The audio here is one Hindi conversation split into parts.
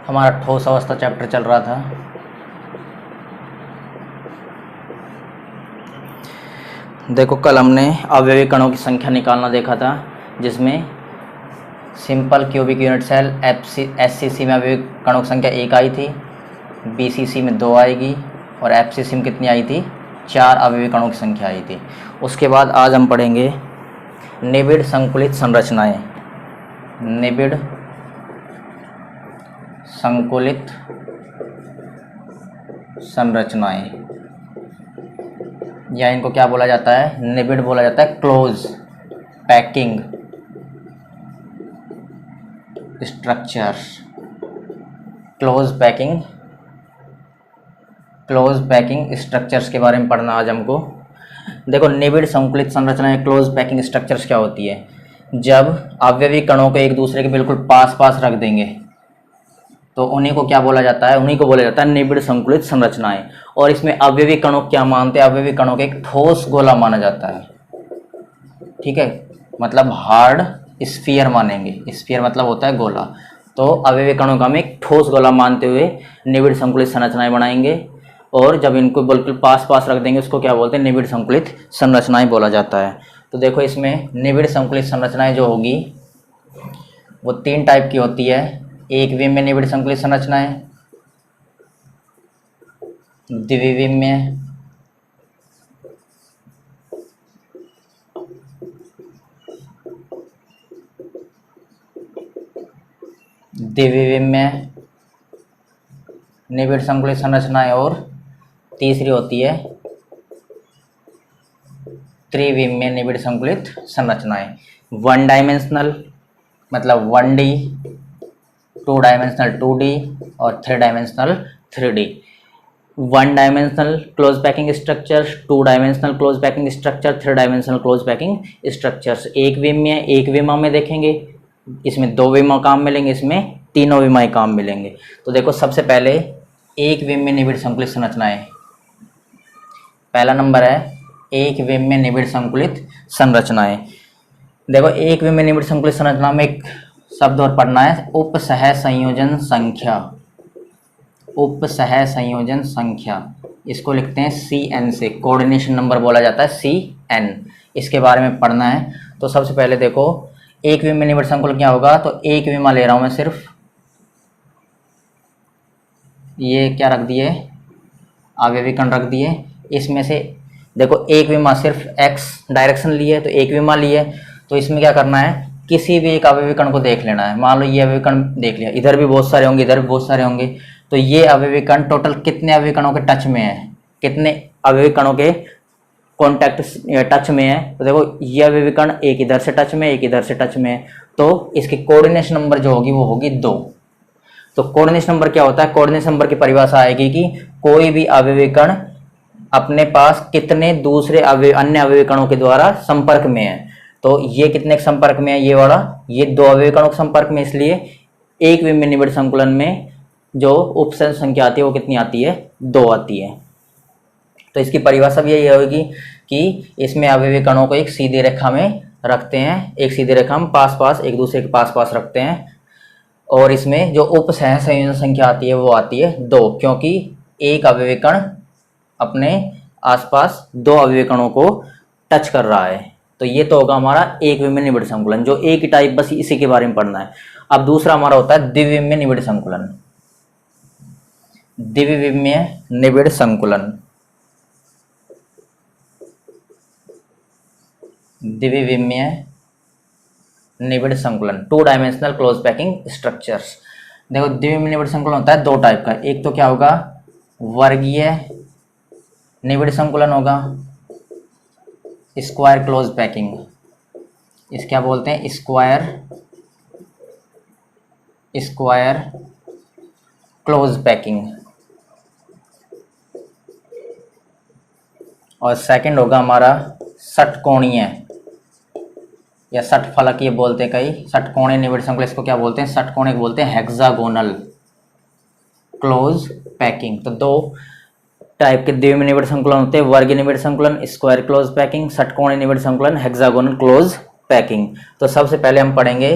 हमारा ठोस अवस्था चैप्टर चल रहा था। देखो कल हमने अवयवी कणों की संख्या निकालना देखा था, जिसमें simple cubic unit cell SCC में अवयवी कणों की संख्या 1 आई थी, बीसीसी में 2 आएगी और एफसीसी में कितनी आई थी? 4 अवयवी कणों की संख्या आई थी। उसके बाद आज हम पढ़ेंगे निबिड़ संकुलित संरचनाएं। निबिड़ संकुलित संरचनाएं, या इनको क्या बोला जाता है? निबिड़ बोला जाता है। Close packing structures, close packing structures के बारे में पढ़ना आज हमको। देखो निबिड़ संकुलित संरचनाएं, क्लोज पैकिंग स्ट्रक्चर्स क्या होती है? जब अवयवी कणों को एक दूसरे के बिल्कुल पास पास रख देंगे तो उन्हीं को क्या बोला जाता है? उन्हीं को बोला जाता है निबिड़ संकुलित संरचनाएं। और इसमें अवयवी कणों क्या मानते हैं? अवयवी कणों के एक ठोस गोला माना जाता है, ठीक है, मतलब हार्ड स्फीयर मानेंगे। स्फीयर मतलब होता है गोला। तो अवयवी कणों का हम एक ठोस गोला मानते हुए निबिड़ संकुलित संरचनाएं बनाएंगे, और जब इनको बिल्कुल पास पास रख देंगे उसको क्या बोलते हैं? निबिड़ संकुलित संरचनाएं बोला जाता है। तो देखो इसमें निबिड़ संकुलित संरचनाएं जो होगी वो 3 टाइप की होती है। एक विम्य निबिड़ संकुलित संरचनाएं, द्विविम्य, निबिड़ संकुलित संरचनाएं, और तीसरी होती है त्रिविम्य निबिड़ संकुलित संरचनाएं। 1 डायमेंशनल मतलब 1D, 2 डायमेंशनल 2D और 3 dimensional 3D। 1 dimensional close packing structures, 2 dimensional close packing structure, 3 dimensional close packing structures. एक विमा में देखेंगे, इसमें 2 विमा काम मिलेंगे, इसमें तीनों विमाएं काम मिलेंगे। तो देखो सबसे पहले एक विम्य निबिड़ संकुलित संरचनाएं। पहला नंबर है एक विम्य निबिड़ संकुलित संरचनाएं। देखो एक विम्य निबिड़ संकुलित संरचना में एक शब्द और पढ़ना है, उपसह संयोजन संख्या। उपसह संयोजन संख्या, इसको लिखते हैं CN से, कोऑर्डिनेशन नंबर बोला जाता है CN। इसके बारे में पढ़ना है। तो सबसे पहले देखो एक विम्य निबिड़ संकुल क्या होगा? तो एक विमा ले रहा हूं मैं, सिर्फ ये क्या रख दिए? अवयवी कण रख दिए। इसमें से देखो एक विमा सिर्फ x डायरेक्शन लिए, तो एक विमा लिए, तो इसमें क्या करना है? किसी भी एक अवयवी कण को देख लेना है। मान लो ये अवयवी कण देख लिया, इधर भी बहुत सारे होंगे, इधर भी बहुत सारे होंगे, तो ये अवयवी कण टोटल कितने अवयवी कणों के टच में है? कितने अवयवी कणों के कॉन्टैक्ट टच में है? तो देखो ये अवयवी कण एक इधर से टच में, एक इधर से टच में है, तो इसकी कोऑर्डिनेशन नंबर जो होगी वो होगी 2। तो कोऑर्डिनेशन नंबर क्या होता है? कोऑर्डिनेशन नंबर की परिभाषा आएगी कि कोई भी अवयवी कण अपने पास कितने दूसरे अन्य अवयवी कणों के द्वारा संपर्क में है। तो ये कितने के संपर्क में है? ये वाला, ये 2 अवयवी कणों के संपर्क में। इसलिए एक विम्य निबिड़ संकुलन में जो उपसंयोजन संख्या आती है वो कितनी आती है? 2 आती है। तो इसकी परिभाषा भी यही होगी कि इसमें अवयवी कणों को एक सीधी रेखा में रखते हैं, एक सीधी रेखा में पास पास एक दूसरे के पास पास रखते हैं, और इसमें जो उपसह संयोजन संख्या आती है वो आती है 2, क्योंकि एक अवयवी कण अपने आसपास 2 अवयवी कणों को टच कर रहा है। तो ये तो होगा हमारा एक विम्य निबिड़ संकुलन, जो एक ही टाइप, बस इसी के बारे में पढ़ना है। अब दूसरा हमारा होता है द्विविम्य निबिड़ संकुलन। द्विविम्य निबिड़ संकुलन, द्विविम्य निबिड़ संकुलन, 2 डायमेंशनल क्लोज पैकिंग स्ट्रक्चर्स। देखो द्विविम्य निबिड़ संकुलन होता है 2 टाइप का। एक तो क्या होगा? वर्गीय निबिड़ संकुलन होगा, स्क्वायर क्लोज पैकिंग। इस क्या बोलते हैं? Square close packing. और सेकंड होगा हमारा षटकोणीय या षटफलक, ये बोलते हैं कई, षटकोणीय निबिड़ संकुलन। इसको क्या बोलते हैं? षटकोणीय बोलते हैं हेक्सागोनल क्लोज पैकिंग। तो 2 टाइप के द्विविम्य निबिड़ संकुलन होते हैं, वर्गीय निबिड़ संकुलन स्क्वायर क्लोज पैकिंग, षटकोणीय निबिड़ संकुलन हेक्सागोनल क्लोज पैकिंग। तो सबसे पहले हम पढ़ेंगे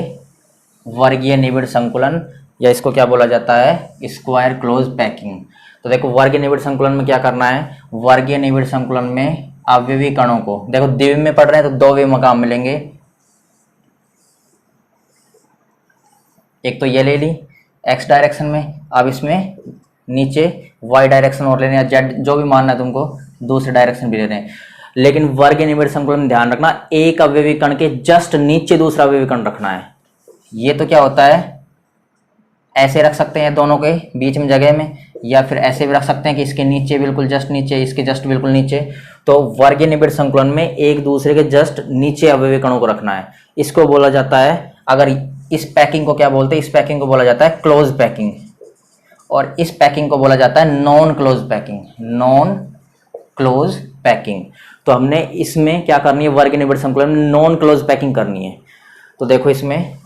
वर्गीय निबिड़ संकुलन। या इसको क्या बोला जाता है, स्क्वायर क्लोज पैकिंग। तो देखो वर्गीय निबिड़ संकुलन में क्या करना है, वर्गीय निबिड़ संकुलन में अवयवी कणों को, देखो द्विविम में पढ़ रहे हैं तो दो विम काम मिलेंगे, एक तो ये ले ली एक्स डायरेक्शन में, अब इसमें नीचे वाई डायरेक्शन और लेने, जेड जो भी मानना है तुमको, दूसरे डायरेक्शन भी ले रहे हैं। लेकिन वर्गीय निबिड़ संकुलन में ध्यान रखना, एक अवयवी कण के जस्ट नीचे दूसरा अवयवी कण रखना है। ये तो क्या होता है, ऐसे रख सकते हैं दोनों के बीच में जगह में, या फिर ऐसे भी रख सकते हैं कि इसके नीचे बिल्कुल जस्ट नीचे, इसके जस्ट बिल्कुल नीचे। तो वर्गीय निबिड़ संकुलन में एक दूसरे के जस्ट नीचे अवयवी कणों को रखना है। इसको बोला जाता है, अगर इस पैकिंग को क्या बोलते हैं, इस पैकिंग को बोला जाता है क्लोज पैकिंग, और इस पैकिंग को बोला जाता है non close packing, non close packing. तो हमने इसमें क्या करनी है, वर्गीय निबिड़ संकुलन में नॉन क्लोज पैकिंग करनी है। तो देखो इसमें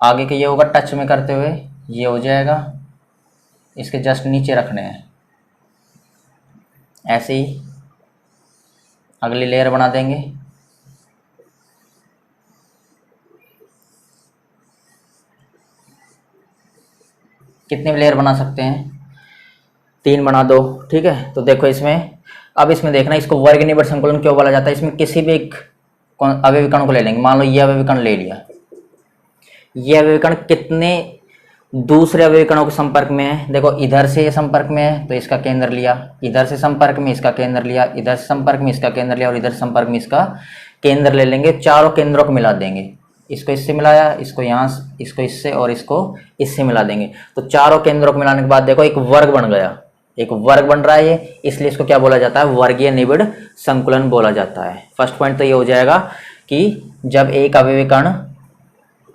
आगे के ये होगा टच में करते हुए, ये हो जाएगा, इसके जस्ट नीचे रखने हैं। ऐसे ही अगली लेयर बना देंगे। कितने लेयर बना सकते हैं, 3 बना दो, ठीक है। तो देखो इसमें, अब इसमें देखना इसको वर्गीय निबिड़ संकुलन क्यों बोला जाता है। इसमें किसी भी एक अवयवी कण को ले लेंगे, मान लो ये अवयवी कण ले लिया, ये अवयवी कण कितने दूसरे अवयवी कणों के संपर्क में है, देखो इधर से ये संपर्क में है तो इसका केंद्र लिया, इधर से संपर्क में इसका केंद्र लिया, इधर से संपर्क में इसका केंद्र लिया, और इधर संपर्क में इसका केंद्र ले लेंगे। चारों केंद्रों को मिला देंगे, इसको इससे मिलाया, इसको यहाँ, इसको इससे, और इसको इससे मिला देंगे। तो चारों केंद्रों को मिलाने के बाद देखो एक वर्ग बन गया, एक वर्ग बन रहा है ये, इसलिए इसको क्या बोला जाता है, वर्गीय निबिड़ संकुलन बोला जाता है। फर्स्ट पॉइंट तो ये हो जाएगा कि जब एक अवयवी कण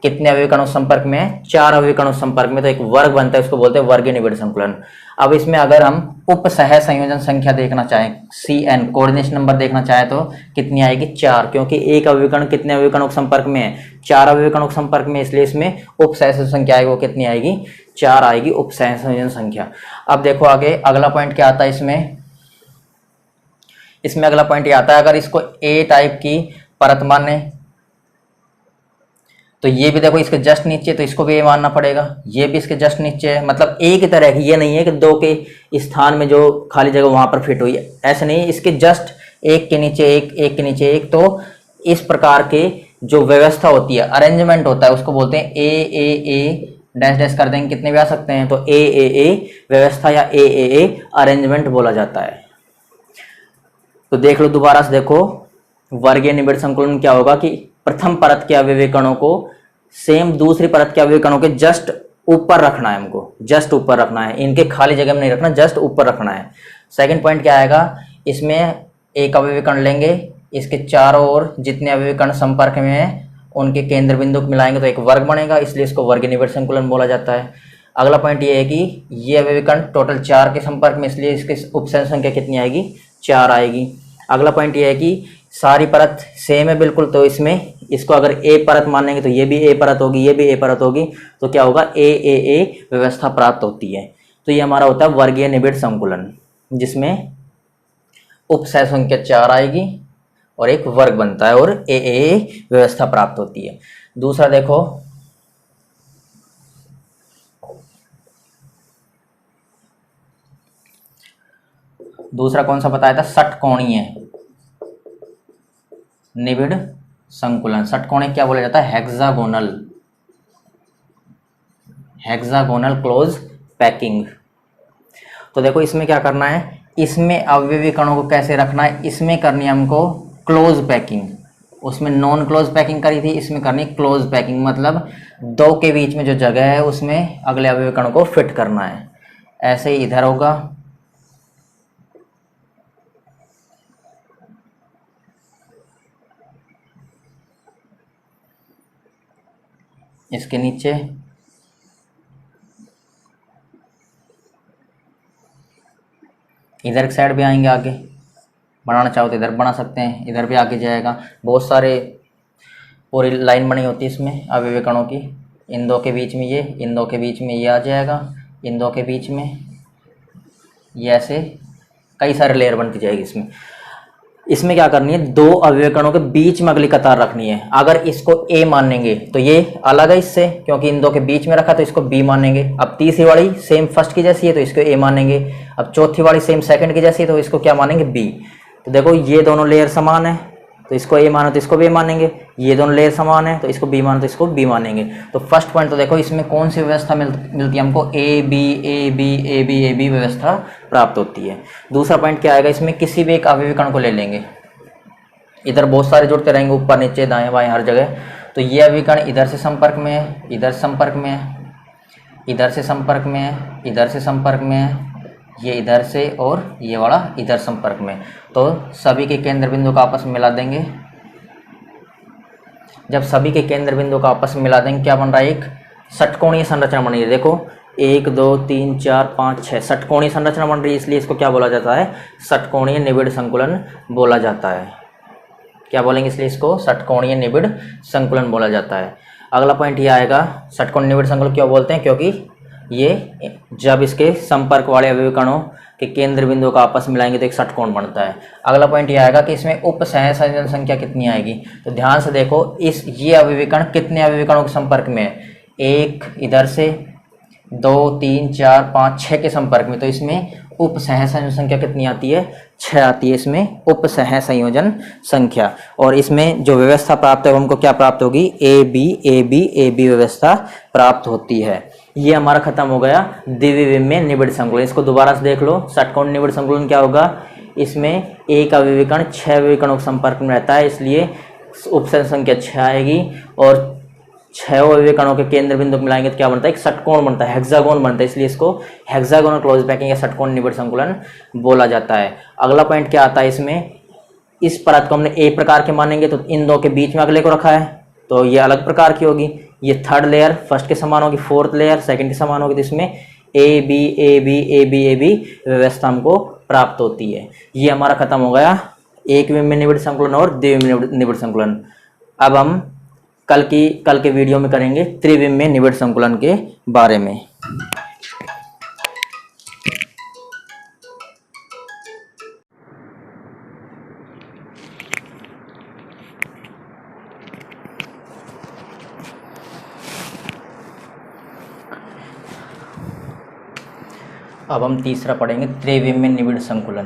कितने अवयवी कणों संपर्क में है, 4 अवयवी कणों संपर्क में, तो एक वर्ग बनता है, उसको बोलते हैं वर्गीय निबिड़ संकुलन। अब इसमें अगर हम उप सह संयोजन संख्या देखना चाहें, CN कोऑर्डिनेशन नंबर देखना चाहें, तो कितनी आएगी, 4, क्योंकि एक अवयवी कण कितने अवयवी कणों के संपर्क में है, 4 अवयवी कणों के संपर्क में, इसलिए इसमें उप सह संयोजन संख्या आएगी, वो कितनी आएगी, 4 आएगी उप सह संयोजन संख्या। अब देखो आगे अगला पॉइंट क्या आता है इसमें अगला पॉइंट ये आता है, अगर इसको A टाइप की परत माने तो ये भी देखो इसके जस्ट नीचे, तो इसको भी ए मानना पड़ेगा, ये भी इसके जस्ट नीचे है, मतलब एक ही तरह की, ये नहीं है कि 2 के स्थान में जो खाली जगह वहां पर फिट हुई है, ऐसे नहीं, इसके जस्ट एक के नीचे एक, एक के नीचे एक। तो इस प्रकार के जो व्यवस्था होती है, अरेंजमेंट होता है, उसको बोलते हैं ए डैश डैश कर देंगे, कितने भी आ सकते हैं, तो ए व्यवस्था या ए अरेंजमेंट बोला जाता है। तो देख लो दोबारा से, देखो वर्गीय निबिड़ संकुलन क्या होगा कि प्रथम परत के अवयवी कणों को सेम दूसरी परत के अवयवी कणों के जस्ट ऊपर रखना है, हमको जस्ट ऊपर रखना है, इनके खाली जगह में नहीं रखना, जस्ट ऊपर रखना है। सेकंड पॉइंट क्या आएगा, इसमें एक अवयवी कण लेंगे, इसके चारों ओर जितने अवयवी कण संपर्क में है उनके केंद्र बिंदु को मिलाएंगे तो एक वर्ग बनेगा, इसलिए इसको वर्गीय निबिड़ संकुलन बोला जाता है। अगला पॉइंट ये है कि ये अवयवी कण टोटल 4 के संपर्क में, इसलिए इसके उपसंयोजन संख्या कितनी आएगी, 4 आएगी। अगला पॉइंट ये है कि सारी परत सेम है बिल्कुल, तो इसमें इसको अगर ए परत मानेंगे तो ये भी ए परत होगी, ये भी ए परत होगी, तो क्या होगा, ए व्यवस्था प्राप्त होती है। तो ये हमारा होता है वर्गीय निबिड़ संकुलन, जिसमें उपसह संख्या 4 आएगी और एक वर्ग बनता है और ए व्यवस्था प्राप्त होती है। दूसरा देखो, दूसरा कौन सा बताया था, षटकोणीय निबिड़ संकुलन। षटकोणीय क्या बोला जाता है, हेक्सागोनल क्लोज पैकिंग। तो देखो इसमें क्या करना है, इसमें अवयवी कणों को कैसे रखना है, इसमें करनी है हमको क्लोज पैकिंग, उसमें नॉन क्लोज पैकिंग करी थी, इसमें करनी क्लोज पैकिंग, मतलब 2 के बीच में जो जगह है उसमें अगले अवयवी कणों को फिट करना है। ऐसे ही इधर होगा, इसके नीचे, इधर की साइड भी आएंगे, आगे बनाना चाहो तो इधर बना सकते हैं, इधर भी आगे जाएगा। बहुत सारे पूरी लाइन बनी होती है इसमें अवयवी कणों की, इन 2 के बीच में ये, इन 2 के बीच में ये आ जाएगा, इन 2 के बीच में ये, ऐसे कई सारे लेयर बनती जाएगी इसमें। इसमें क्या करनी है, दो अवयवीकरणों के बीच में अगली कतार रखनी है। अगर इसको ए मानेंगे तो ये अलग है इससे, क्योंकि इन दो के बीच में रखा तो इसको बी मानेंगे। अब तीसरी वाली सेम फर्स्ट की जैसी है तो इसको ए मानेंगे। अब चौथी वाली सेम सेकंड की जैसी है तो इसको क्या मानेंगे, बी। तो देखो ये दोनों लेयर समान है तो इसको ए मानो तो इसको बी मानेंगे, ये दोनों लेयर समान है तो इसको बी मानो तो इसको बी मानेंगे। तो फर्स्ट पॉइंट तो देखो इसमें कौन सी व्यवस्था मिलती है हमको, A B A B A B A B व्यवस्था प्राप्त होती है। दूसरा पॉइंट क्या आएगा, इसमें किसी भी एक अवयवीकरण को ले लेंगे, इधर बहुत सारे जुड़ते रहेंगे ऊपर नीचे दाएं बाएं हर जगह। तो ये अवयवीकरण इधर से संपर्क में है, इधर संपर्क में है, इधर से संपर्क में है, इधर से संपर्क में है, ये इधर से और ये वाला इधर संपर्क में। तो सभी के केंद्र बिंदु का आपस में मिला देंगे। जब सभी के केंद्र बिंदु का आपस में मिला देंगे क्या बन रहा है, एक षटकोणीय संरचना बन रही है। देखो 1 2 3 4 5 6 षटकोणीय संरचना बन रही है, इसलिए इसको क्या बोला जाता है, षटकोणीय निबिड़ संकुलन बोला जाता है। क्या बोलेंगे, इसलिए इसको षटकोणीय निबिड़ संकुलन बोला जाता है। अगला पॉइंट ये आएगा, षटकोणीय निबिड़ संकुलन क्यों बोलते हैं, क्योंकि ये जब इसके संपर्क वाले अवयवीकरणों के केंद्र बिंदु का आपस मिलाएंगे तो एक षटकोण बनता है। अगला पॉइंट ये आएगा कि इसमें उप सहसंयोजन संख्या कितनी आएगी। तो ध्यान से देखो ये अवयवीकरण कितने अवयवीकरणों के संपर्क में है, एक इधर से, 2 3 4 5 6 के संपर्क में। तो इसमें उप सहसंयोजन संख्या कितनी आती है, 6 आती है इसमें उप सहसंयोजन संख्या। और इसमें जो व्यवस्था प्राप्त है हमको क्या प्राप्त होगी, ए बी व्यवस्था प्राप्त होती है। ये हमारा खत्म हो गया द्विविमीय निबिड़ संकुलन। इसको दोबारा से देख लो, षटकोण निबिड़ संकुलन क्या होगा, इसमें एक अवयवीकरण 6 अवयवीकरणों के संपर्क में रहता है, इसलिए उप संख्या 6 आएगी। और 6 अवयवीकरणों के केंद्र बिंदु मिलाएंगे तो क्या बनता है, एक षटकोण बनता है, हेक्सागोन बनता है, इसलिए इसको हेक्सागोनल क्लोज पैकिंग या षटकोण निबिड़ संकुलन बोला जाता है। अगला पॉइंट क्या आता है इसमें, इस परत को हमने ए प्रकार के मानेंगे तो इन दो के बीच में अगले को रखा है तो ये अलग प्रकार की होगी। ये थर्ड लेयर फर्स्ट के समान होगी, फोर्थ लेयर सेकंड के समान होगी। तो इसमें ए बी व्यवस्था हमको प्राप्त होती है। ये हमारा खत्म हो गया एक विमीय निबिड़ संकुलन और द्विविमीय निबिड़ संकुलन। अब हम कल के वीडियो में करेंगे त्रिविमीय निबिड़ संकुलन के बारे में। अब हम तीसरा पढ़ेंगे त्रिविमीय निबिड़ संकुलन।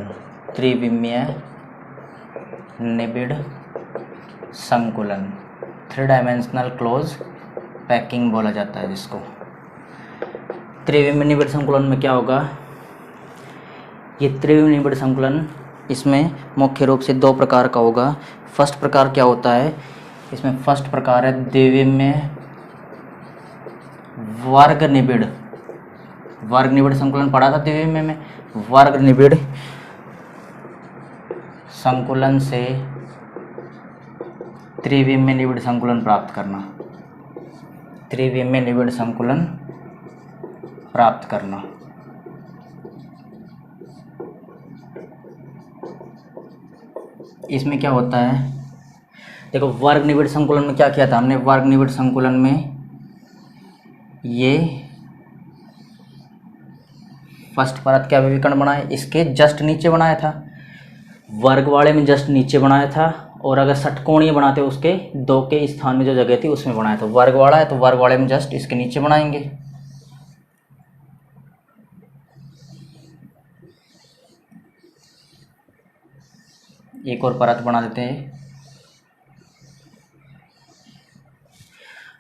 त्रिविमीय निबिड़ संकुलन, 3 डायमेंशनल क्लोज पैकिंग बोला जाता है जिसको। त्रिविमीय निबिड़ संकुलन में क्या होगा, ये त्रिविमीय निबिड़ संकुलन इसमें मुख्य रूप से 2 प्रकार का होगा। फर्स्ट प्रकार क्या होता है, इसमें फर्स्ट प्रकार है द्विविमीय वर्ग निबिड़। वर्ग निबिड़ संकुलन पढ़ा था द्विविमीय में, वर्ग निबिड़ संकुलन से त्रिविमीय निबिड़ संकुलन प्राप्त करना, त्रिविमीय निबिड़ संकुलन प्राप्त करना। इसमें क्या होता है, देखो वर्ग निबिड़ संकुलन में क्या किया था हमने, वर्ग निबिड़ संकुलन में ये फर्स्ट परत के अवयवीकरण बनाए, इसके जस्ट नीचे बनाया था, वर्ग वाले में जस्ट नीचे बनाया था। और अगर षटकोणीय बनाते उसके 2 के स्थान में जो जगह थी उसमें बनाया था। वर्ग वाला है तो वर्ग वाले में जस्ट इसके नीचे बनाएंगे। एक और परत बना देते हैं।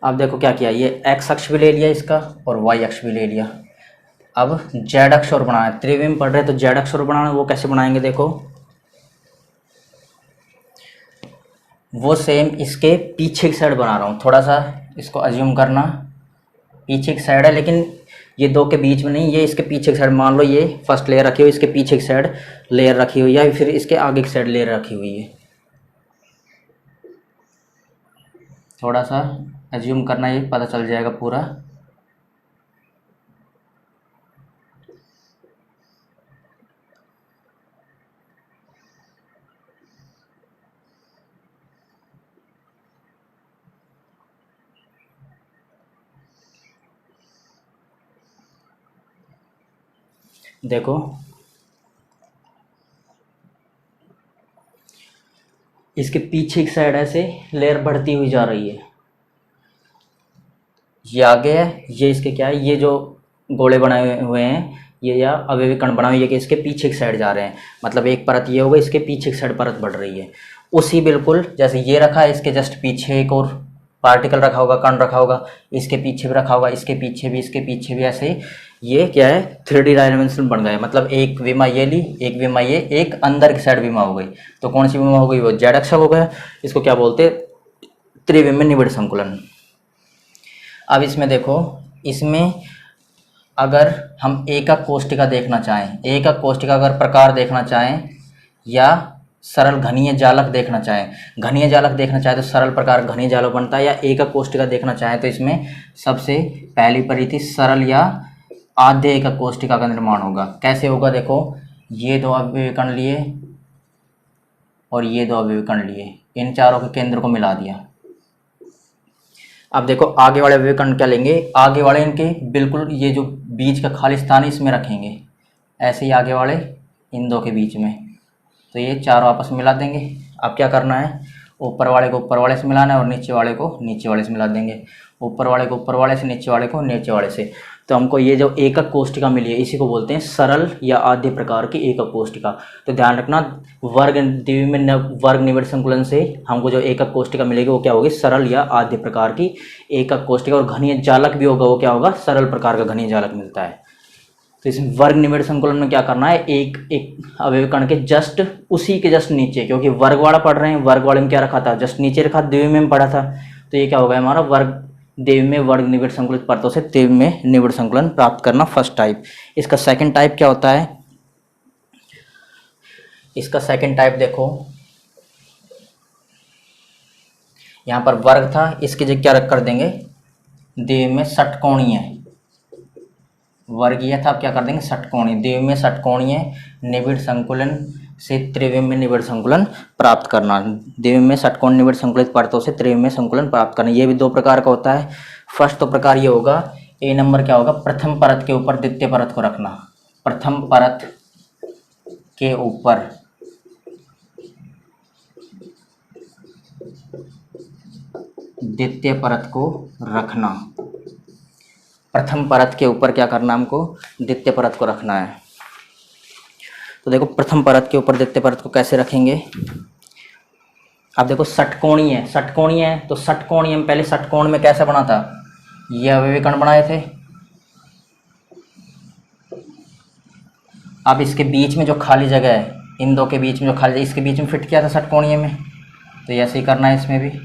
अब देखो क्या किया, ये एक्स अक्ष भी ले लिया इसका और वाई अक्ष भी ले लिया। अब जेड अक्ष और बनाना है, त्रिविमीय पढ़ रहे तो जेड अक्ष और बनाना, वो कैसे बनाएंगे देखो, वो सेम इसके पीछे की साइड बना रहा हूँ, थोड़ा सा इसको अज्यूम करना, पीछे की साइड है लेकिन ये 2 के बीच में नहीं, ये इसके पीछे की साइड। मान लो ये फर्स्ट लेयर रखी हुई, इसके पीछे की साइड लेयर रखी हुई है, फिर इसके आगे की साइड लेयर रखी हुई है। थोड़ा सा अज्यूम करना, ये पता चल जाएगा पूरा। देखो इसके पीछे की साइड ऐसे लेयर बढ़ती हुई जा रही है, ये आगे है, ये इसके क्या है, ये जो गोले बनाए हुए हैं ये या अवयवी कण बनाए हुए, ये कि इसके पीछे की साइड जा रहे हैं, मतलब एक परत ये होगा, इसके पीछे की साइड परत बढ़ रही है। उसी बिल्कुल जैसे ये रखा है, इसके जस्ट पीछे एक और पार्टिकल रखा होगा, कण रखा होगा, इसके पीछे भी रखा होगा, इसके पीछे भी, इसके पीछे भी, ऐसे ये क्या है 3D डायमेंशन बन गए। मतलब एक विमा ये ली, एक विमा ये, एक अंदर की साइड विमा हो गई। तो कौन सी विमा हो गई, वो जेड अक्षक हो गया। इसको क्या बोलते हैं, त्रिविमीय निबिड़ संकुलन। अब इसमें देखो, इसमें अगर हम एकक कोष्टिका देखना चाहें, एकक कोष्टिका अगर प्रकार देखना चाहें या सरल घनीय जालक देखना चाहें, घनीय जालक देखना चाहे तो सरल प्रकार घनीय जालक बनता है, या एकक कोष्टिका देखना चाहे तो इसमें सबसे पहली परिधि सरल या आद्य एकक कोष्टिका का निर्माण होगा। कैसे होगा, देखो ये दो अवयवी कण लिए और ये दो अवयवी कण लिए, इन चारों के केंद्र को मिला दिया। अब देखो आगे वाले अवयवी कण क्या लेंगे, आगे वाले इनके बिल्कुल ये जो बीच का खाली स्थान है इसमें रखेंगे, ऐसे ही आगे वाले इन दो के बीच में, तो ये चारों आपस में मिला देंगे। अब क्या करना है, ऊपर वाले को ऊपर वाले से मिलाना है और नीचे वाले को नीचे वाले से मिला देंगे, ऊपर वाले को ऊपर वाले से, नीचे वाले को नीचे वाले से। तो हमको ये जो एकक कोष्टिका मिली है इसी को बोलते हैं सरल या आद्य प्रकार की एकक कोष्टिका। तो ध्यान रखना, वर्ग द्विविमीय वर्ग निबिड़ संकुलन से हमको जो एकक कोष्टिका मिलेगी वो क्या होगी, सरल या आद्य प्रकार की एकक कोष्टिका। और घनीय जालक भी होगा, वो क्या होगा, सरल प्रकार का घनीय जालक मिलता है। तो इस वर्ग निबिड़ संकुलन में क्या करना है, एक अवयवी कण के जस्ट उसी के जस्ट नीचे, क्योंकि वर्ग वाला पढ़ रहे हैं, वर्ग वाले में क्या रखा था, जस्ट नीचे रखा, द्विविमीय में पढ़ा था, तो ये क्या होगा हमारा वर्ग द्विविमीय वर्ग निबिड़ संकुलित परतों से त्रिविमीय निबिड़ संकुलन प्राप्त करना, फर्स्ट टाइप। इसका सेकंड टाइप क्या होता है, इसका सेकंड टाइप देखो, यहाँ पर वर्ग था, इसकी जगह क्या रख कर देंगे, द्विविमीय षटकोणीय, वर्गीय था, अब क्या कर देंगे षटकोणीय, द्विविमीय षटकोणीय निबिड़ संकुलन से त्रिविमीय निबिड़ संकुलन प्राप्त करना, द्विविमीय षटकोण निबिड़ संकुलित परतों से त्रिविमीय संकुलन प्राप्त करना। ये भी दो प्रकार का होता है। फर्स्ट तो प्रकार ये होगा, ए नंबर क्या होगा, प्रथम परत के ऊपर द्वितीय परत को रखना, प्रथम परत के ऊपर द्वितीय परत को रखना, प्रथम परत के ऊपर क्या करना, हमको द्वितीय परत को रखना है। तो देखो प्रथम परत के ऊपर द्वितीय परत को कैसे रखेंगे, अब देखो षटकोणीय है, षटकोणीय है तो षटकोणीय में पहले षटकोण में कैसे बना था, ये अवयवी कण बनाए थे। अब इसके बीच में जो खाली जगह है, इन दो के बीच में जो खाली जगह, इसके बीच में फिट किया था षटकोणीय में, तो ऐसे ही करना है इसमें भी।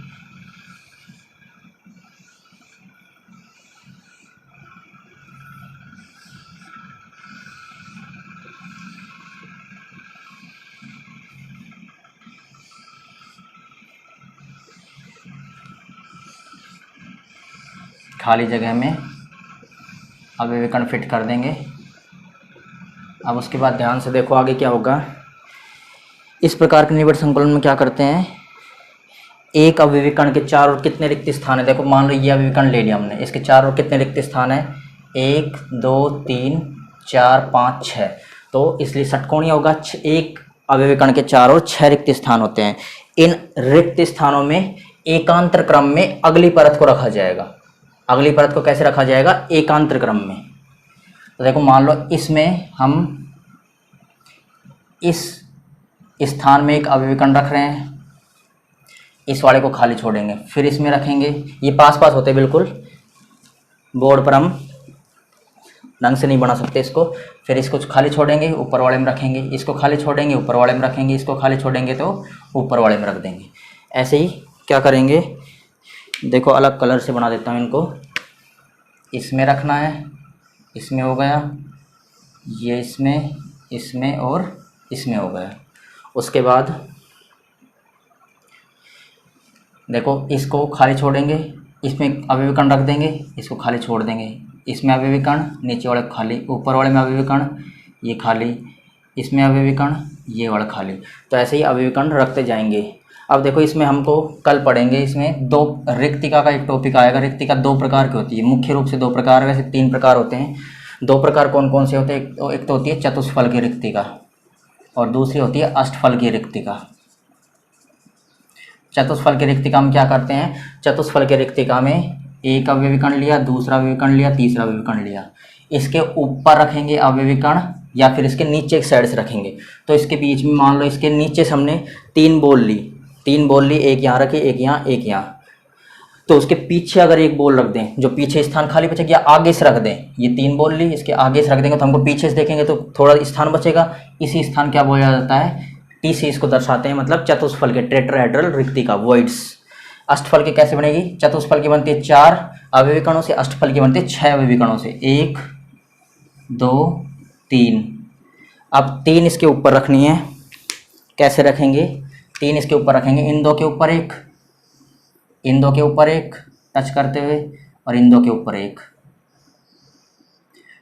खाली जगह में अवयवी कण फिट कर देंगे। अब उसके बाद ध्यान से देखो आगे क्या होगा, इस प्रकार के निबिड़ संकुलन में क्या करते हैं, एक अवयवी कण के चार और कितने रिक्त स्थान है, देखो मान लो ये अवयवी कण ले लिया हमने, इसके चार और कितने रिक्त स्थान है, 1 2 3 4 5 6, तो इसलिए षटकोणीय होगा, एक अवयवी कण के चार और 6 रिक्त स्थान होते हैं। इन रिक्त स्थानों में एकांतर क्रम में अगली परत को रखा जाएगा। अगली परत को कैसे रखा जाएगा, एकांतर क्रम में। तो देखो मान लो इसमें हम इस स्थान में एक अवयवी कण रख रहे हैं, इस वाले को खाली छोड़ेंगे, फिर इसमें रखेंगे, ये पास पास होते बिल्कुल, बोर्ड पर हम ढंग से नहीं बना सकते इसको, फिर इसको खाली छोड़ेंगे, ऊपर वाले में रखेंगे, इसको खाली छोड़ेंगे, ऊपर वाले में रखेंगे, इसको खाली छोड़ेंगे तो ऊपर वाले में रख देंगे। ऐसे ही क्या करेंगे, देखो अलग कलर से बना देता हूँ इनको, इसमें रखना है, इसमें हो गया, ये इसमें, इसमें और इसमें हो गया। उसके बाद देखो इसको खाली छोड़ेंगे, इसमें अवयवी कण रख देंगे, इसको खाली छोड़ देंगे, इसमें अवयवी कण, नीचे वाले खाली, ऊपर वाले में अवयवी कण, ये खाली, इसमें अवयवी कण, ये वाला खाली। तो ऐसे ही अवयवी कण रखते जाएंगे। अब देखो इसमें हमको कल पढ़ेंगे, इसमें दो रिक्तिका का एक टॉपिक आएगा। रिक्तिका दो प्रकार की होती है, मुख्य रूप से दो प्रकार, वैसे 3 प्रकार होते हैं। 2 प्रकार कौन कौन से होते हैं, एक तो होती है चतुष्फल की रिक्तिका और दूसरी होती है अष्टफल की रिक्तिका। चतुष्फल की रिक्तिका में क्या करते हैं, चतुष्फल की रिक्तिका में एक अवयवी कण लिया, दूसरा अवयवी कण लिया, तीसरा अवयवी कण लिया, इसके ऊपर रखेंगे अवयवी कण या फिर इसके नीचे एक साइड से रखेंगे। तो इसके बीच में मान लो इसके नीचे से हमने 3 बॉल ली, 3 बॉल ली, एक यहाँ रखी, एक यहाँ, एक यहाँ। तो उसके पीछे अगर एक बॉल रख दें, जो पीछे स्थान खाली बचेगा, या आगे से रख दें, ये 3 बॉल ली, इसके आगे से रख देंगे तो हमको पीछे से देखेंगे तो थोड़ा स्थान बचेगा। इसी स्थान क्या बोला जाता है, टी से इसको दर्शाते हैं, मतलब चतुष्फल के टेट्राहेड्रल रिक्तिका वॉइड्स। अष्टफल की कैसे बनेगी, चतुष्फल की बनती है 4 अवयवी कणों से, अष्टफल की बनती है 6 अवयवी कणों से, 1 2 3। अब 3 इसके ऊपर रखनी है, कैसे रखेंगे, 3 इसके ऊपर रखेंगे, इन 2 के ऊपर एक, इन 2 के ऊपर एक टच करते हुए, और इन 2 के ऊपर एक।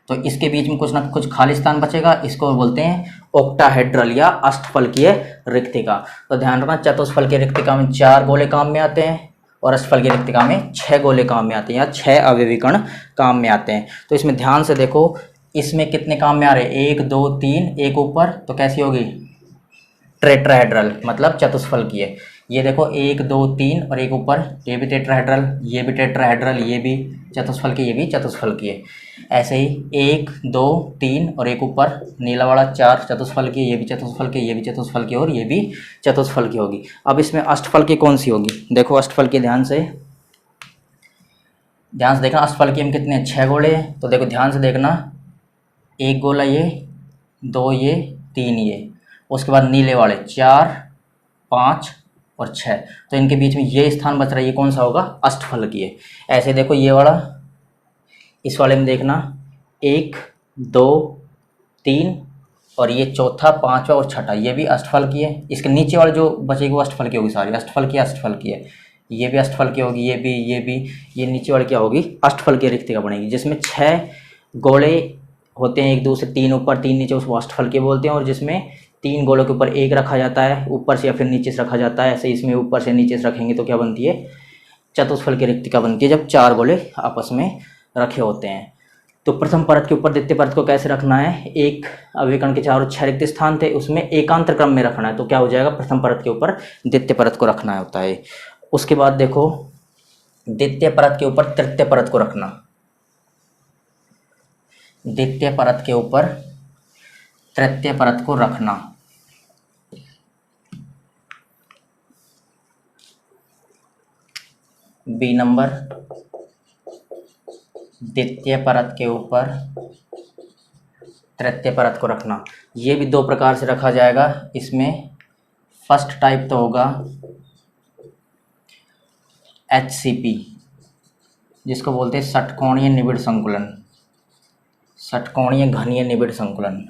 तो इसके बीच में कुछ ना कुछ खाली स्थान बचेगा, इसको बोलते हैं ऑक्टाहेड्रल या अष्टफलकीय रिक्तिका। तो ध्यान रखना, चतुष्फल की रिक्तिका में 4 गोले काम में आते हैं और अष्टफल की रिक्तिका में 6 गोले काम में आते हैं या 6 अवयवी कण काम में आते हैं। तो इसमें ध्यान से देखो, इसमें कितने काम में आ रहे हैं, 1 2 3, एक ऊपर, तो कैसी होगी, टेट्राहेड्रल मतलब चतुष्फल की है। ये देखो 1 2 3 और एक ऊपर, ये भी टेट्राहेड्रल, ये भी टेट्राहेड्रल, ये भी चतुष्फल की, ये भी चतुष्फल की है। ऐसे ही 1 2 3 और एक ऊपर नीला वाला 4 चतुष्फल की, ये भी चतुष्फल की, ये भी चतुष्फल की और ये भी चतुष्फल की होगी। अब इसमें अष्टफल की कौन सी होगी, देखो अष्टफल की ध्यान से देखना, अष्टफल की में कितने 6 गोले हैं। तो देखो ध्यान से देखना, 1 गोला ये, 2 ये, 3 ये, उसके बाद नीले वाले 4 5 और 6। तो इनके बीच में ये स्थान बच रहा है, ये कौन सा होगा, अष्टफल की है। ऐसे देखो ये वाला, इस वाले में देखना 1 2 3 और ये चौथा, पांचवा और छठा, ये भी अष्टफल की है। इसके नीचे वाले जो बचेगी वो अष्टफल की होगी, सारी अष्टफल की, अष्टफल की है। ये भी अष्टफल की होगी, ये भी, ये भी, ये नीचे वाली क्या होगी, अष्टफल की रिक्तिका बनेगी, जिसमें 6 गोले होते हैं, 1 2 से 3 ऊपर 3 नीचे, उसको अष्टफल के बोलते हैं। और जिसमें 3 गोलों के ऊपर एक रखा जाता है, ऊपर से या फिर नीचे से रखा जाता है। ऐसे इसमें ऊपर से नीचे से रखेंगे तो क्या बनती है, चतुष्फल की रिक्तिका बनती है, जब 4 गोले आपस में रखे होते हैं। तो प्रथम परत के ऊपर द्वितीय परत को कैसे रखना है, एक अवयवी कण के चारों 6 रिक्त स्थान थे, उसमें एकांतर क्रम में रखना है। तो क्या हो जाएगा, प्रथम परत के ऊपर द्वितीय परत को रखना होता है। उसके बाद देखो, द्वितीय परत के ऊपर तृतीय परत को रखना, द्वितीय परत के ऊपर तृतीय परत को रखना। बी नंबर, द्वितीय परत के ऊपर तृतीय परत को रखना। ये भी 2 प्रकार से रखा जाएगा। इसमें फर्स्ट टाइप तो होगा HCP, जिसको बोलते हैं षटकोणीय निबिड़ संकुलन, षटकोणीय घनीय निबिड़ संकुलन।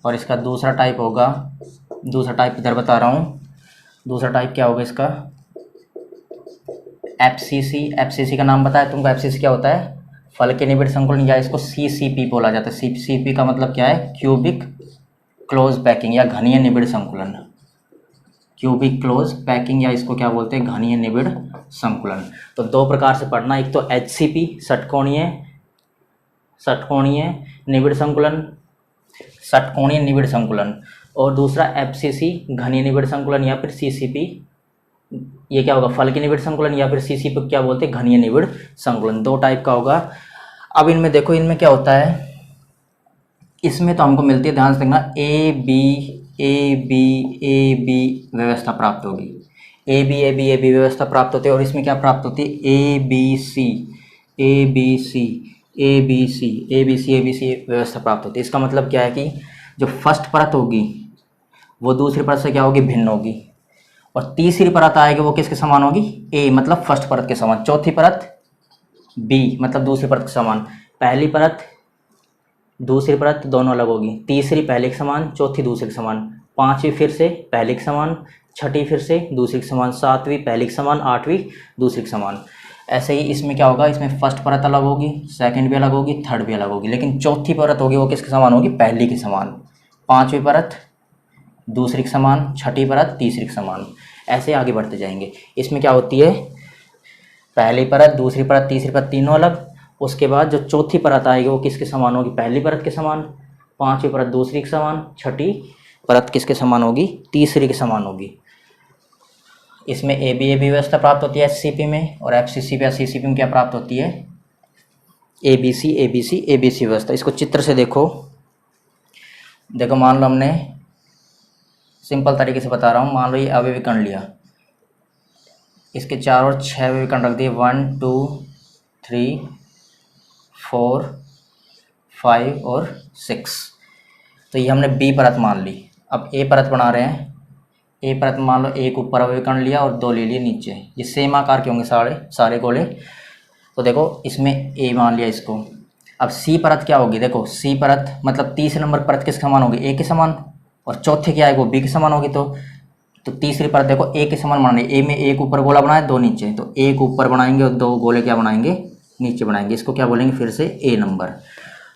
और इसका दूसरा टाइप होगा, दूसरा टाइप इधर बता रहा हूँ, दूसरा टाइप क्या होगा इसका, FCC। FCC का नाम बताया तुमको, FCC क्या होता है, फलकीय निबिड़ संकुलन, या इसको CCP बोला जाता है। CCP का मतलब क्या है, क्यूबिक क्लोज पैकिंग या घनीय निबिड़ संकुलन, क्यूबिक क्लोज पैकिंग, या इसको क्या बोलते हैं, घनीय निबिड़ संकुलन। तो 2 प्रकार से पढ़ना, एक तो HCP षटकोणीय निबिड़ संकुलन, षटकोणीय निबिड़ संकुलन, और दूसरा FCC घनीय निबिड़ संकुलन, या फिर CCP, ये क्या होगा, फलकीय निबिड़ संकुलन, या फिर CCP क्या बोलते हैं, घनीय निबिड़ संकुलन। 2 टाइप का होगा। अब इनमें देखो, इनमें क्या होता है, इसमें तो हमको मिलती है, ध्यान से देखना, ए बी व्यवस्था प्राप्त होगी, ए बी व्यवस्था प्राप्त होती है। और इसमें क्या प्राप्त होती है, ए बी सी व्यवस्था प्राप्त होती है। इसका मतलब क्या है कि जो फर्स्ट परत होगी वो दूसरी परत से क्या होगी, भिन्न होगी, और तीसरी परत आएगी वो किसके समान होगी, ए मतलब फर्स्ट परत के समान, चौथी परत बी मतलब दूसरी परत के समान, पहली परत दूसरी परत दोनों अलग होगी, तीसरी पहले के समान, चौथी दूसरे के समान, पांचवी फिर से पहले के समान, छठी फिर से दूसरे के समान, सातवीं पहले के समान, आठवीं दूसरे के समान। ऐसे ही इसमें क्या होगा, इसमें फर्स्ट परत अलग होगी, सेकंड भी अलग होगी, थर्ड भी अलग होगी, लेकिन चौथी परत होगी वो किसके समान होगी, पहली के समान, पांचवी परत दूसरी के समान, छठी परत तीसरी के समान, ऐसे आगे बढ़ते जाएंगे। इसमें क्या होती है, पहली परत दूसरी परत तीसरी परत तीनों अलग, उसके बाद जो चौथी परत आएगी वो किसके समान होगी, पहली परत के समान, पांचवी परत दूसरी के समान, छठी परत किसके समान होगी, तीसरी के समान होगी। इसमें ए बी व्यवस्था प्राप्त होती है एससीपी में, और एफसीसीपी या सीसीपी में क्या प्राप्त होती है, एबीसी व्यवस्था। इसको चित्र से देखो, मान लो हमने सिंपल तरीके से बता रहा हूँ, मान लो ये अवयवी कण लिया, इसके 4 और 6 अवयवी कण रख दिए, 1 2 3 4 5 और 6। तो ये हमने बी परत मान ली। अब ए परत बना रहे हैं, ए परत मान लो एक ऊपर अवयवी कण लिया और 2 ले लिए नीचे, ये सेम आकार के होंगे सारे गोले। तो देखो इसमें ए मान लिया इसको। अब सी परत क्या होगी, देखो सी परत मतलब तीसरे नंबर परत किसके समान होगी, ए के समान, और चौथे क्या आएगी वो बी के समान होगी। तो तीसरी परत देखो ए के समान बनानी, ए में एक ऊपर गोला बनाए 2 नीचे, तो एक ऊपर बनाएंगे और 2 गोले क्या बनाएंगे, नीचे बनाएंगे। इसको क्या बोलेंगे फिर से ए नंबर।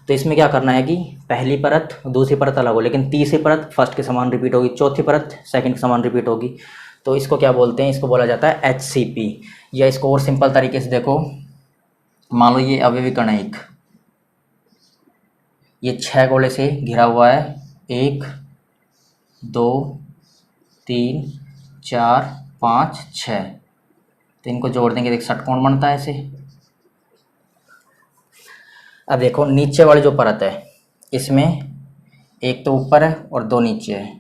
तो इसमें क्या करना है कि पहली परत दूसरी परत अलग हो, लेकिन तीसरी परत फर्स्ट के समान रिपीट होगी, चौथी परत सेकंड के समान रिपीट होगी। तो इसको क्या बोलते हैं, इसको बोला जाता है एचसीपी। या इसको और सिंपल तरीके से देखो, मान लो ये अवयवी कण है एक, ये 6 गोले से घिरा हुआ है, 1 2 3 4 5 6। तो इनको जोड़ देंगे, देख षटकोण बनता है ऐसे। अब देखो नीचे वाली जो परत है इसमें एक तो ऊपर है और 2 नीचे है,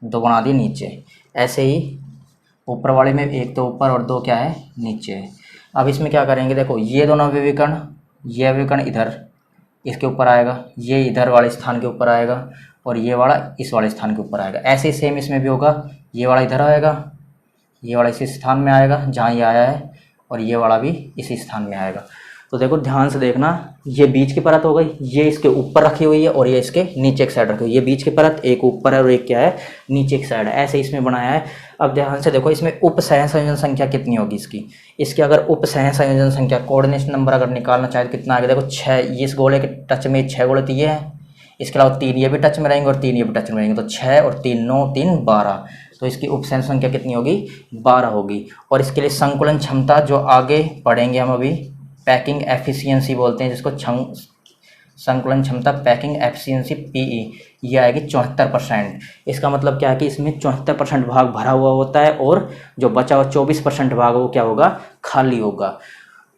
2 बना दिए नीचे। ऐसे ही ऊपर वाले में एक तो ऊपर और 2 क्या है, नीचे है। अब इसमें क्या करेंगे, देखो ये दोनों अवयवी कण, ये अवयवी कण इधर इसके ऊपर आएगा, ये इधर वाले स्थान के ऊपर आएगा, और ये वाला इस वाले स्थान के ऊपर आएगा। ऐसे ही सेम इसमें भी होगा, ये वाला इधर आएगा, ये वाला इसी स्थान में आएगा जहाँ ये आया है, और ये वाला भी इसी स्थान में आएगा। तो देखो ध्यान से देखना, ये बीच की परत हो गई, ये इसके ऊपर रखी हुई है और ये इसके नीचे की साइड रखी हुई है। ये बीच की परत एक ऊपर है और एक क्या है, नीचे की साइड है। ऐसे इसमें बनाया है। अब ध्यान से देखो इसमें उप सह संयोजन संख्या कितनी होगी इसकी अगर उप सह संयोजन संख्या कोऑर्डिनेशन नंबर अगर निकालना चाहे तो कितना आएगा, देखो 6, इस गोले के टच में 6 गोले तो ये हैं, इसके अलावा 3 ये भी टच में रहेंगे और 3 ये भी टच में रहेंगे, तो 6 और 3 9 3 12। तो इसकी उपसैन संख्या कितनी होगी, 12 होगी। और इसके लिए संकुलन क्षमता जो आगे पढ़ेंगे हम अभी, पैकिंग एफिशिएंसी बोलते हैं जिसको, संकुलन क्षमता पैकिंग एफिशिएंसी पीई, ये आएगी 74%। इसका मतलब क्या है कि इसमें 74% भाग भरा हुआ होता है और जो बचा हुआ 24% भाग वो क्या होगा, खाली होगा।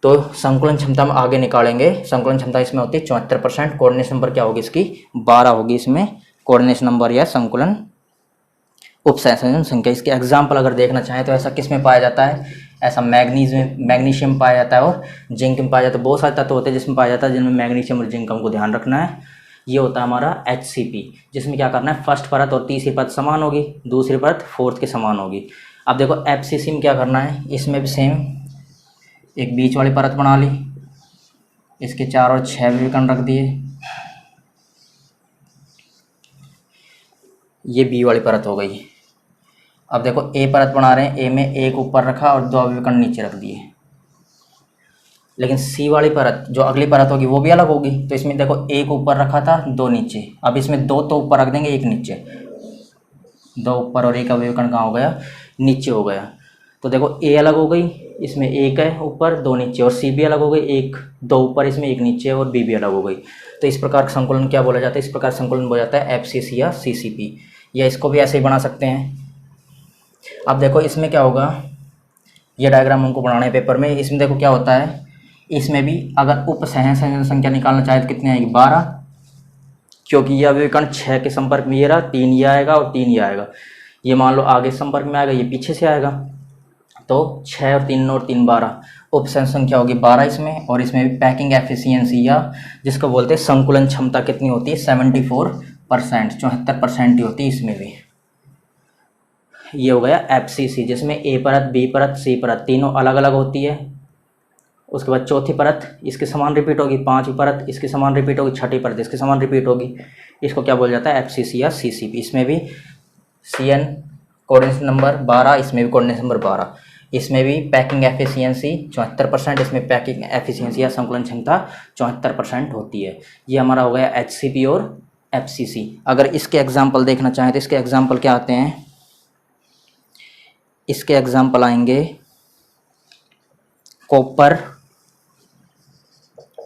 तो संकुलन क्षमता में आगे निकालेंगे, संकुलन क्षमता इसमें होती है 74%। कोऑर्डिनेशन नंबर क्या होगी इसकी, 12 होगी इसमें कोऑर्डिनेशन नंबर या संकुलन उपसंयोजन संख्या। इसके एग्जाम्पल अगर देखना चाहें तो ऐसा किस में पाया जाता है, ऐसा मैग्नीशियम पाया जाता है और जिंक में पाया जाता है। बहुत सारे तत्व होते हैं जिसमें पाया जाता है, जिनमें मैग्नीशियम और जिंक हमको ध्यान रखना है। ये होता है हमारा HCP, जिसमें क्या करना है, फर्स्ट परत और तीसरी परत समान होगी, दूसरी परत फोर्थ के समान होगी। अब देखो FCC में क्या करना है, इसमें भी सेम एक बीच वाली परत बना ली, इसके 4 और 6 विकर्ण रख दिए, ये बी वाली परत हो गई। अब देखो ए परत बना रहे हैं, ए में एक ऊपर रखा और 2 विकर्ण नीचे रख दिए। लेकिन सी वाली परत जो अगली परत होगी वो भी अलग होगी। तो इसमें देखो एक ऊपर रखा था 2 नीचे, अब इसमें 2 तो ऊपर रख देंगे, एक नीचे, 2 ऊपर और एक अवयवकण कहाँ हो गया, नीचे हो गया। तो देखो ए अलग हो गई, इसमें एक है ऊपर 2 नीचे, और सी भी अलग हो गई, एक 2 ऊपर इसमें एक नीचे, और बी भी अलग हो गई। तो इस प्रकार का संकुलन क्या बोला जाता है, इस प्रकार संकुलन बोला जाता है FCC या CCP, या इसको भी ऐसे ही बना सकते हैं। अब देखो इसमें क्या होगा, ये डायग्राम हमको बनाना है पेपर में। इसमें देखो क्या होता है, इसमें भी अगर उप संयोजन संख्या निकालना चाहे तो कितनी आएगी, 12, क्योंकि ये अवयवकण 6 के संपर्क में ये रहा, 3 ये आएगा और 3 ये आएगा। ये मान लो आगे संपर्क में आएगा, ये पीछे से आएगा, तो 6 और 3 और 3 12, उप संख्या होगी 12 इसमें। और इसमें भी पैकिंग एफिशिएंसी या जिसको बोलते हैं संकुलन क्षमता कितनी होती है, 74%, 74% ही होती है इसमें भी। ये हो गया FCC, जिसमें ए परत, बी परत, सी परत तीनों अलग अलग होती है। उसके बाद चौथी परत इसके समान रिपीट होगी, 5वीं परत इसके समान रिपीट होगी, 6ठी परत इसके समान रिपीट होगी। इसको क्या बोला जाता है, FCC या CCP। इसमें भी CN कोऑर्डिनेशन नंबर 12, इसमें भी कोऑर्डिनेशन नंबर 12। इसमें भी पैकिंग एफिशिएंसी 74%, इसमें पैकिंग एफिशिएंसी या संकुलन क्षमता 74% होती है। ये हमारा हो गया HCP और FCC। अगर इसके एग्जाम्पल देखना चाहें तो इसके एग्जाम्पल क्या आते हैं, इसके एग्जाम्पल आएंगे कॉपर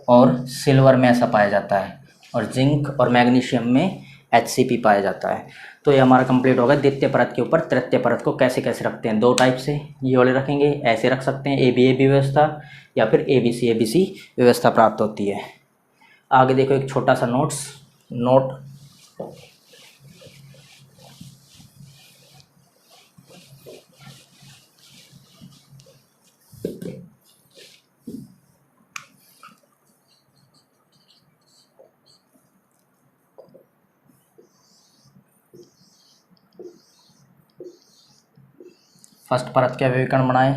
और सिल्वर में ऐसा पाया जाता है। और जिंक और मैग्नीशियम में HCP पाया जाता है। तो ये हमारा कंप्लीट होगा द्वितीय परत के ऊपर तृतीय परत को कैसे कैसे रखते हैं। दो टाइप से ये वाले रखेंगे, ऐसे रख सकते हैं AB व्यवस्था या फिर ABC व्यवस्था प्राप्त होती है। आगे देखो एक छोटा सा नोट फर्स्ट परत के अवयवीकरण बनाए,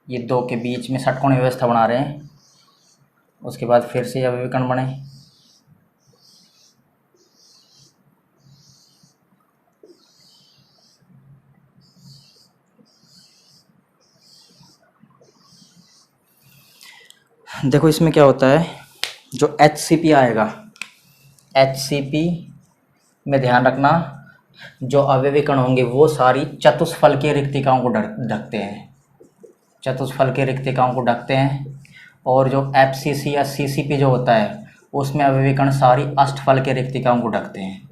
ये दो के बीच में षटकोणीय व्यवस्था बना रहे हैं। उसके बाद फिर से अवयवीकरण बने, देखो इसमें क्या होता है, जो HCP आएगा, HCP में ध्यान रखना जो अवयवीकरण होंगे वो सारी चतुष्फलकीय रिक्तिकाओं को ढकते हैं, चतुष्फलकीय रिक्तिकाओं को ढकते हैं। और जो FCC या CCP जो होता है उसमें अवयवीकरण सारी अष्टफलकीय रिक्तिकाओं को ढकते हैं।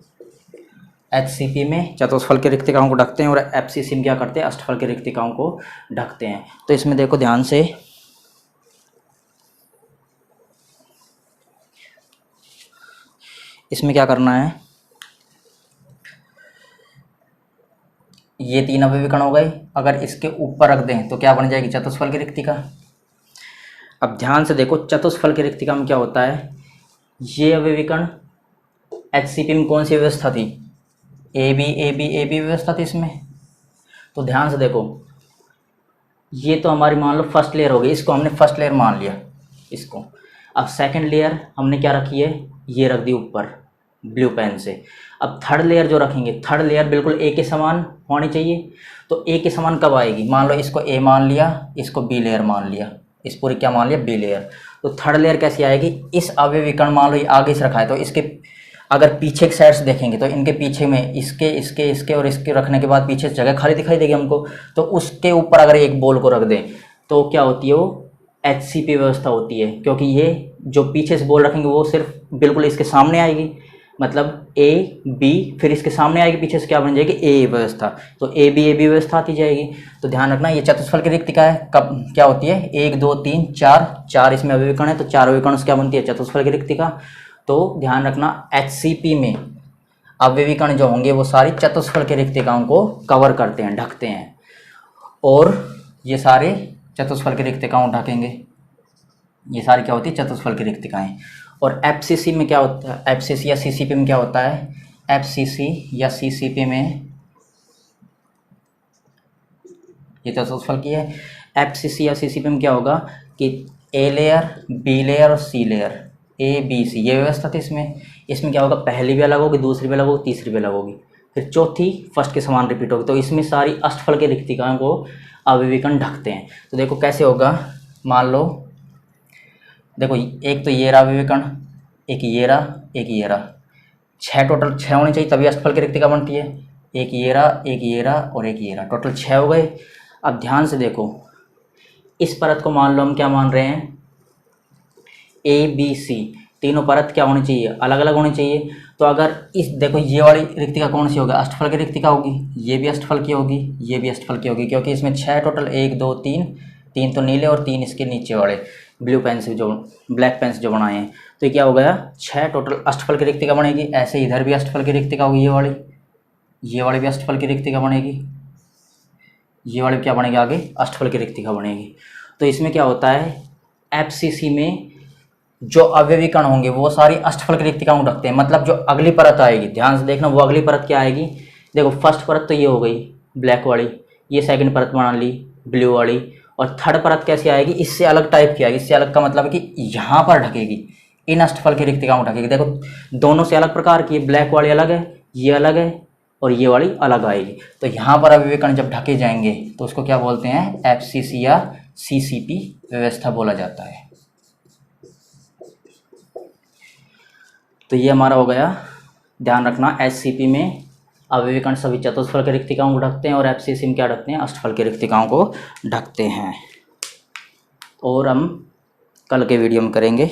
HCP में चतुष्फलकीय रिक्तिकाओं को ढकते हैं और FCC में क्या करते हैं, अष्टफलकीय रिक्तिकाओं को ढकते हैं। तो इसमें देखो ध्यान से, इसमें क्या करना है, ये तीन अवयवीकरण हो गए। अगर इसके ऊपर रख दें तो क्या बन जाएगी, चतुष्फलकीय रिक्तिका। अब ध्यान से देखो चतुष्फलकीय रिक्तिका में क्या होता है, ये अवयवीकरण HCP में कौन सी व्यवस्था थी, AB व्यवस्था थी इसमें। तो ध्यान से देखो, ये तो हमारी मान लो फर्स्ट लेयर हो गई, इसको हमने फर्स्ट लेयर मान लिया इसको। अब सेकंड लेयर हमने क्या रखी है, ये रख दी ऊपर ब्लू पेन से। अब थर्ड लेयर जो रखेंगे, थर्ड लेयर बिल्कुल A के समान होनी चाहिए। तो A के समान कब आएगी, मान लो इसको A मान लिया, इसको B लेयर मान लिया, इस पूरी क्या मान लिया, B लेयर। तो थर्ड लेयर कैसी आएगी, इस अवयवीकरण मान लो ये आगे से रखा है तो इसके अगर पीछे के साइड से देखेंगे तो इनके पीछे में इसके और इसके रखने के बाद पीछे जगह खाली दिखाई देगी हमको। तो उसके ऊपर अगर एक बॉल को रख दें तो क्या होती है, वो HCP व्यवस्था होती है, क्योंकि ये जो पीछे से बॉल रखेंगे वो सिर्फ बिल्कुल इसके सामने आएगी, मतलब A B फिर इसके सामने आएगी, पीछे से क्या बन जाएगी, A व्यवस्था। तो AB व्यवस्था आती जाएगी। तो ध्यान रखना ये चतुष्फलकीय रिक्तिका है, कब क्या होती है, 1 2 3 4 इसमें अवयवीकरण है, तो 4 अवयवीकरण से क्या बनती है, चतुष्फलकीय रिक्तिका। तो ध्यान रखना HCP में अवयवीकरण जो होंगे वो सारी चतुष्फलकीय रिक्तिकाओं को कवर करते हैं, ढकते हैं, और ये सारे चतुष्फलकीय रिक्तिकाओं ढकेंगे। ये सारी क्या होती है, चतुष्फलकीय रिक्तिकाएं। और FCC में क्या होता है, FCC या CCP में क्या होता है, FCC या CCP में ये चतुष्फलकीय है। FCC या CCP में क्या होगा कि A लेयर, B लेयर और C लेयर, ABC ये व्यवस्था थी इसमें क्या होगा, पहली भी अलग होगी, दूसरी भी अलग होगी, तीसरी भी अलग होगी, फिर चौथी फर्स्ट के समान रिपीट होगी। तो इसमें सारी अष्टफलकीय रिक्तिकाओं को अवयवीकरण ढकते हैं। तो देखो कैसे होगा, मान लो देखो एक तो ये रहा अवयवीकरण, एक ये रहा, 6 टोटल 6 होने चाहिए तभी अष्टफलकीय रिक्तिका बनती है। एक ये रहा और एक ये रहा, टोटल 6 हो गए। अब ध्यान से देखो, इस परत को मान लो हम क्या मान रहे हैं, ABC, तीनों परत क्या होनी चाहिए, अलग अलग होनी चाहिए। तो अगर इस देखो ये वाली रिक्तिका कौन सी होगी, अष्टफलकीय रिक्तिका होगी, ये भी अष्टफलकीय होगी, ये भी अष्टफलकीय होगी, क्योंकि इसमें 6 टोटल 1 2 3 तो नीले और 3 इसके नीचे वाले ब्लू पेन से जो ब्लैक पेन से जो बनाए हैं। तो ये क्या हो गया, 6 टोटल अष्टफलकीय रिक्तिका बनेगी। ऐसे इधर भी अष्टफलकीय रिक्तिका होगी, ये वाली भी अष्टफलकीय रिक्तिका बनेगी, ये वाली क्या बनेगी, आगे अष्टफलकीय रिक्तिका बनेगी। तो इसमें क्या होता है, FCC में जो अवयवीकरण होंगे वो सारी अष्टफलकीय रिक्तिकाओं को ढकते हैं। मतलब जो अगली परत आएगी, ध्यान से देखना, वो अगली परत क्या आएगी, देखो फर्स्ट परत तो ये हो गई ब्लैक वाली, ये सेकंड परत बना ली ब्लू वाली, और थर्ड परत कैसी आएगी, इससे अलग टाइप की आएगी। इससे अलग का मतलब है कि यहाँ पर ढकेगी, इन अष्टफलकीय रिक्तिकाओं को ढकेगी। देखो दोनों से अलग प्रकार की, ब्लैक वाली अलग है, ये अलग है, और ये वाली अलग आएगी। तो यहाँ पर अवयवीकरण जब ढके जाएंगे तो उसको क्या बोलते हैं, FCC या CCP व्यवस्था बोला जाता है। तो ये हमारा हो गया, ध्यान रखना HCP में अवयवीकरण सभी चतुष्फलकीय रिक्तिकाओं को ढकते हैं और FCC में क्या ढकते हैं, अष्टफलकीय रिक्तिकाओं को ढकते हैं। और हम कल के वीडियो में करेंगे।